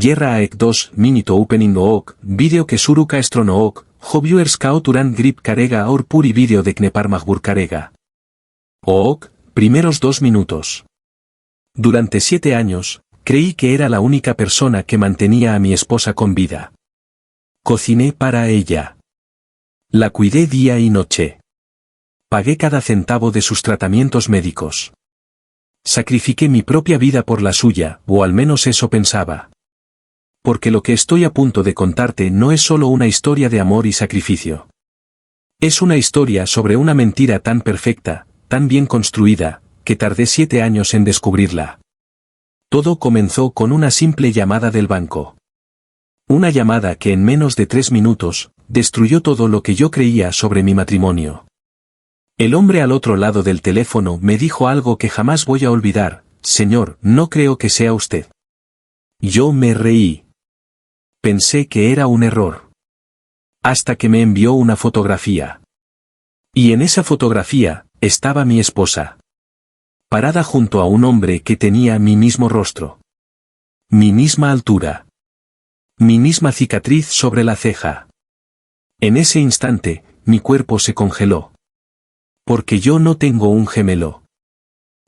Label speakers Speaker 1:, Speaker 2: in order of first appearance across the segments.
Speaker 1: Yerra aek 2, minito opening ook, video que suruka estrono ok, hoviewers kauturan grip karega or puri video de kneparmagbur karega. Ok, primeros 2 minutos. Durante 7 años, creí que era la única persona que mantenía a mi esposa con vida. Cociné para ella. La cuidé día y noche. Pagué cada centavo de sus tratamientos médicos. Sacrifiqué mi propia vida por la suya, o al menos eso pensaba. Porque lo que estoy a punto de contarte no es solo una historia de amor y sacrificio. Es una historia sobre una mentira tan perfecta, tan bien construida, que tardé 7 años en descubrirla. Todo comenzó con una simple llamada del banco. Una llamada que en menos de 3 minutos, destruyó todo lo que yo creía sobre mi matrimonio. El hombre al otro lado del teléfono me dijo algo que jamás voy a olvidar: señor, no creo que sea usted. Yo me reí. Pensé que era un error. Hasta que me envió una fotografía. Y en esa fotografía, estaba mi esposa. Parada junto a un hombre que tenía mi mismo rostro. Mi misma altura. Mi misma cicatriz sobre la ceja. En ese instante, mi cuerpo se congeló. Porque yo no tengo un gemelo.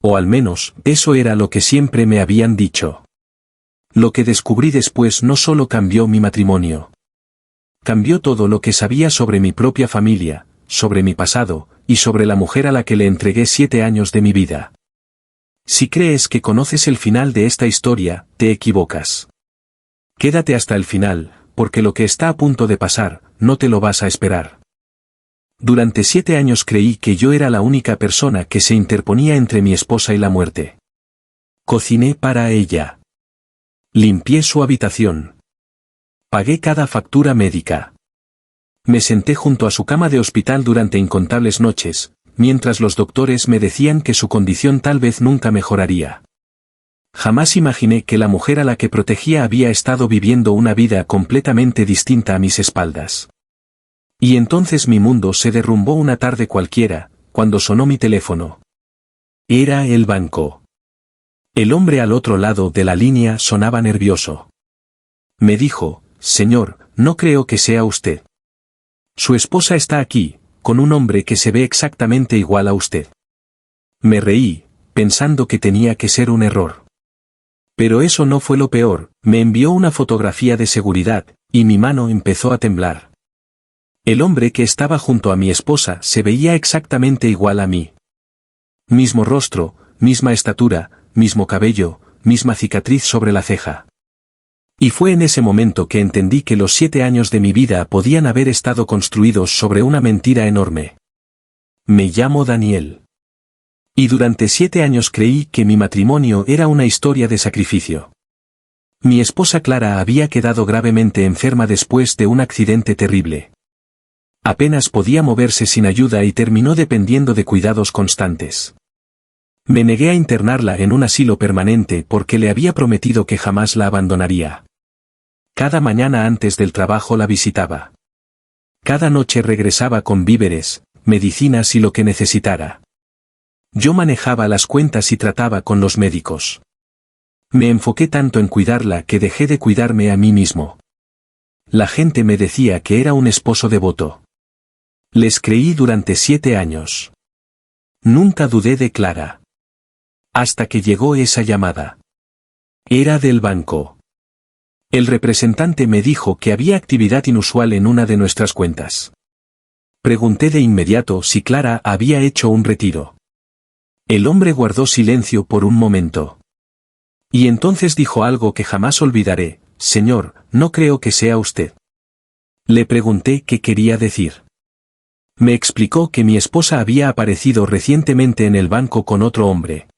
Speaker 1: O al menos, eso era lo que siempre me habían dicho. Lo que descubrí después no solo cambió mi matrimonio. Cambió todo lo que sabía sobre mi propia familia, sobre mi pasado, y sobre la mujer a la que le entregué 7 años de mi vida. Si crees que conoces el final de esta historia, te equivocas. Quédate hasta el final, porque lo que está a punto de pasar, no te lo vas a esperar. Durante 7 años creí que yo era la única persona que se interponía entre mi esposa y la muerte. Cociné para ella. Limpié su habitación. Pagué cada factura médica. Me senté junto a su cama de hospital durante incontables noches, mientras los doctores me decían que su condición tal vez nunca mejoraría. Jamás imaginé que la mujer a la que protegía había estado viviendo una vida completamente distinta a mis espaldas. Y entonces mi mundo se derrumbó una tarde cualquiera, cuando sonó mi teléfono. Era el banco. El hombre al otro lado de la línea sonaba nervioso. Me dijo: señor, no creo que sea usted. Su esposa está aquí, con un hombre que se ve exactamente igual a usted. Me reí, pensando que tenía que ser un error. Pero eso no fue lo peor, me envió una fotografía de seguridad, y mi mano empezó a temblar. El hombre que estaba junto a mi esposa se veía exactamente igual a mí. Mismo rostro, misma estatura, mismo cabello, misma cicatriz sobre la ceja. Y fue en ese momento que entendí que los 7 años de mi vida podían haber estado construidos sobre una mentira enorme. Me llamo Daniel. Y durante 7 años creí que mi matrimonio era una historia de sacrificio. Mi esposa Clara había quedado gravemente enferma después de un accidente terrible. Apenas podía moverse sin ayuda y terminó dependiendo de cuidados constantes. Me negué a internarla en un asilo permanente porque le había prometido que jamás la abandonaría. Cada mañana antes del trabajo la visitaba. Cada noche regresaba con víveres, medicinas y lo que necesitara. Yo manejaba las cuentas y trataba con los médicos. Me enfoqué tanto en cuidarla que dejé de cuidarme a mí mismo. La gente me decía que era un esposo devoto. Les creí durante 7 años. Nunca dudé de Clara. Hasta que llegó esa llamada. Era del banco. El representante me dijo que había actividad inusual en una de nuestras cuentas. Pregunté de inmediato si Clara había hecho un retiro. El hombre guardó silencio por un momento. Y entonces dijo algo que jamás olvidaré: señor, no creo que sea usted. Le pregunté qué quería decir. Me explicó que mi esposa había aparecido recientemente en el banco con otro hombre.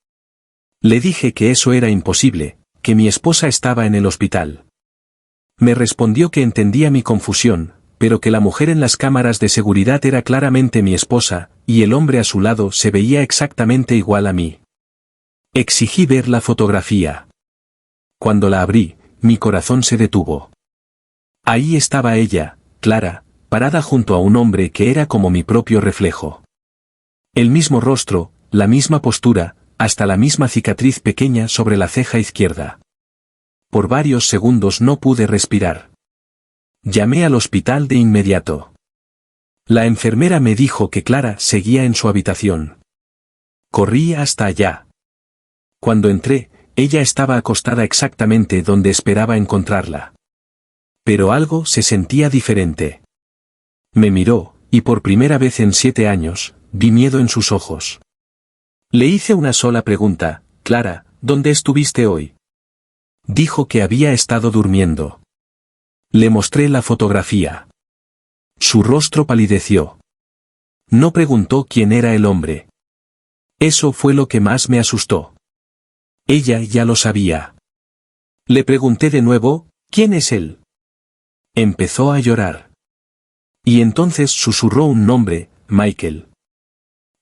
Speaker 1: Le dije que eso era imposible, que mi esposa estaba en el hospital. Me respondió que entendía mi confusión, pero que la mujer en las cámaras de seguridad era claramente mi esposa, y el hombre a su lado se veía exactamente igual a mí. Exigí ver la fotografía. Cuando la abrí, mi corazón se detuvo. Ahí estaba ella, Clara, parada junto a un hombre que era como mi propio reflejo. El mismo rostro, la misma postura, hasta la misma cicatriz pequeña sobre la ceja izquierda. por varios segundos no pude respirar. Llamé al hospital de inmediato. La enfermera me dijo que Clara seguía en su habitación. Corrí hasta allá. Cuando entré, ella estaba acostada exactamente donde esperaba encontrarla. Pero algo se sentía diferente. Me miró, y por primera vez en 7 años, vi miedo en sus ojos. Le hice una sola pregunta: Clara, ¿dónde estuviste hoy? Dijo que había estado durmiendo. Le mostré la fotografía. Su rostro palideció. No preguntó quién era el hombre. Eso fue lo que más me asustó. Ella ya lo sabía. Le pregunté de nuevo: ¿quién es él? Empezó a llorar. Y entonces susurró un nombre: Michael.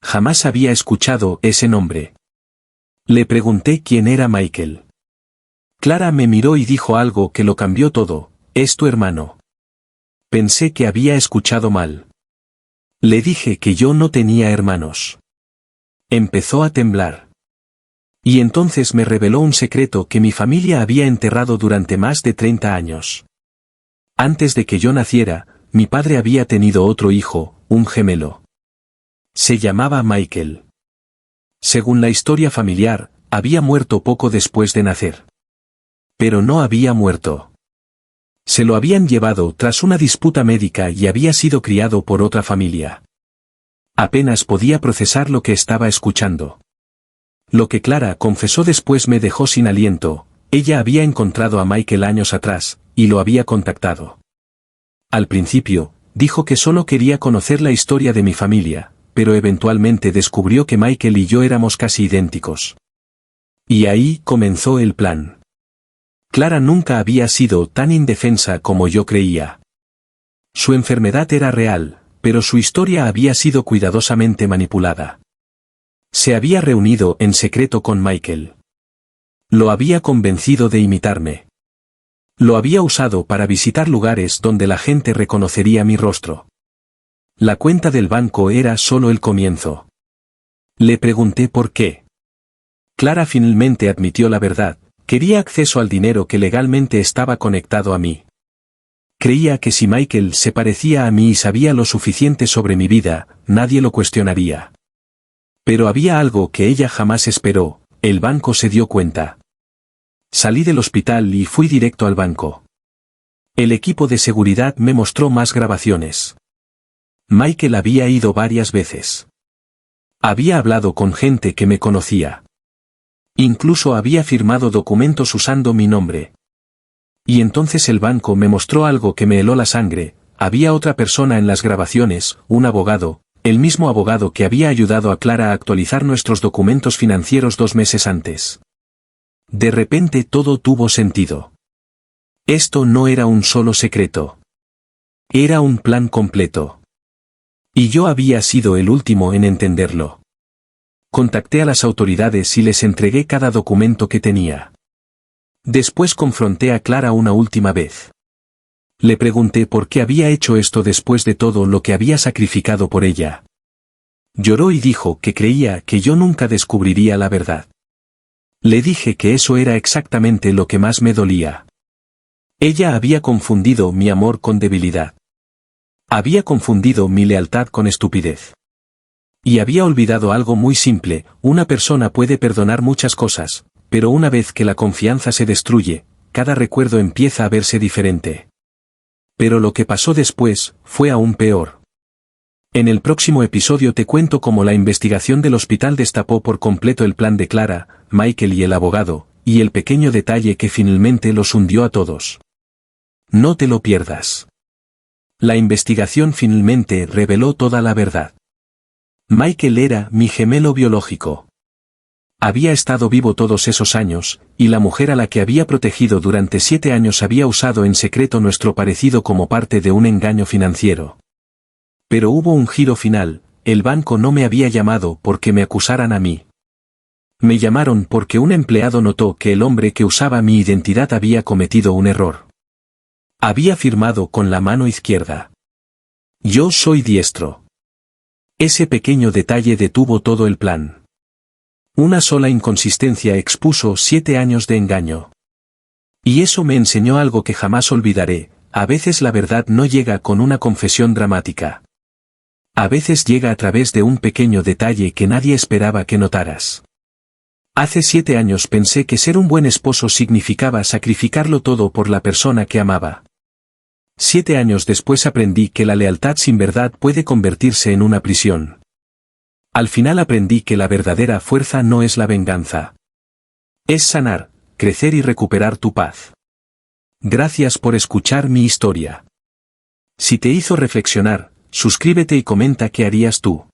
Speaker 1: Jamás había escuchado ese nombre. Le pregunté quién era Michael. Clara me miró y dijo algo que lo cambió todo: es tu hermano. Pensé que había escuchado mal. Le dije que yo no tenía hermanos. Empezó a temblar. Y entonces me reveló un secreto que mi familia había enterrado durante más de 30 años. Antes de que yo naciera, mi padre había tenido otro hijo, un gemelo. Se llamaba Michael. Según la historia familiar, había muerto poco después de nacer. Pero no había muerto. Se lo habían llevado tras una disputa médica y había sido criado por otra familia. Apenas podía procesar lo que estaba escuchando. Lo que Clara confesó después me dejó sin aliento: ella había encontrado a Michael años atrás, y lo había contactado. Al principio, dijo que solo quería conocer la historia de mi familia, pero eventualmente descubrió que Michael y yo éramos casi idénticos. Y ahí comenzó el plan. Clara nunca había sido tan indefensa como yo creía. Su enfermedad era real, pero su historia había sido cuidadosamente manipulada. Se había reunido en secreto con Michael. Lo había convencido de imitarme. Lo había usado para visitar lugares donde la gente reconocería mi rostro. La cuenta del banco era solo el comienzo. Le pregunté por qué. Clara finalmente admitió la verdad: quería acceso al dinero que legalmente estaba conectado a mí. Creía que si Michael se parecía a mí y sabía lo suficiente sobre mi vida, nadie lo cuestionaría. Pero había algo que ella jamás esperó: el banco se dio cuenta. Salí del hospital y fui directo al banco. El equipo de seguridad me mostró más grabaciones. Michael había ido varias veces. Había hablado con gente que me conocía. Incluso había firmado documentos usando mi nombre. Y entonces el banco me mostró algo que me heló la sangre: había otra persona en las grabaciones, un abogado, el mismo abogado que había ayudado a Clara a actualizar nuestros documentos financieros 2 meses antes. De repente todo tuvo sentido. Esto no era un solo secreto. Era un plan completo. Y yo había sido el último en entenderlo. Contacté a las autoridades y les entregué cada documento que tenía. Después confronté a Clara una última vez. Le pregunté por qué había hecho esto después de todo lo que había sacrificado por ella. Lloró y dijo que creía que yo nunca descubriría la verdad. Le dije que eso era exactamente lo que más me dolía. Ella había confundido mi amor con debilidad. Había confundido mi lealtad con estupidez. Y había olvidado algo muy simple: una persona puede perdonar muchas cosas, pero una vez que la confianza se destruye, cada recuerdo empieza a verse diferente. Pero lo que pasó después fue aún peor. En el próximo episodio te cuento cómo la investigación del hospital destapó por completo el plan de Clara, Michael y el abogado, y el pequeño detalle que finalmente los hundió a todos. No te lo pierdas. La investigación finalmente reveló toda la verdad. Michael era mi gemelo biológico. Había estado vivo todos esos años, y la mujer a la que había protegido durante 7 años había usado en secreto nuestro parecido como parte de un engaño financiero. Pero hubo un giro final: el banco no me había llamado porque me acusaran a mí. Me llamaron porque un empleado notó que el hombre que usaba mi identidad había cometido un error. Había firmado con la mano izquierda. Yo soy diestro. Ese pequeño detalle detuvo todo el plan. Una sola inconsistencia expuso 7 años de engaño. Y eso me enseñó algo que jamás olvidaré: a veces la verdad no llega con una confesión dramática. A veces llega a través de un pequeño detalle que nadie esperaba que notaras. Hace 7 años pensé que ser un buen esposo significaba sacrificarlo todo por la persona que amaba. 7 años después aprendí que la lealtad sin verdad puede convertirse en una prisión. Al final aprendí que la verdadera fuerza no es la venganza. Es sanar, crecer y recuperar tu paz. Gracias por escuchar mi historia. Si te hizo reflexionar, suscríbete y comenta qué harías tú.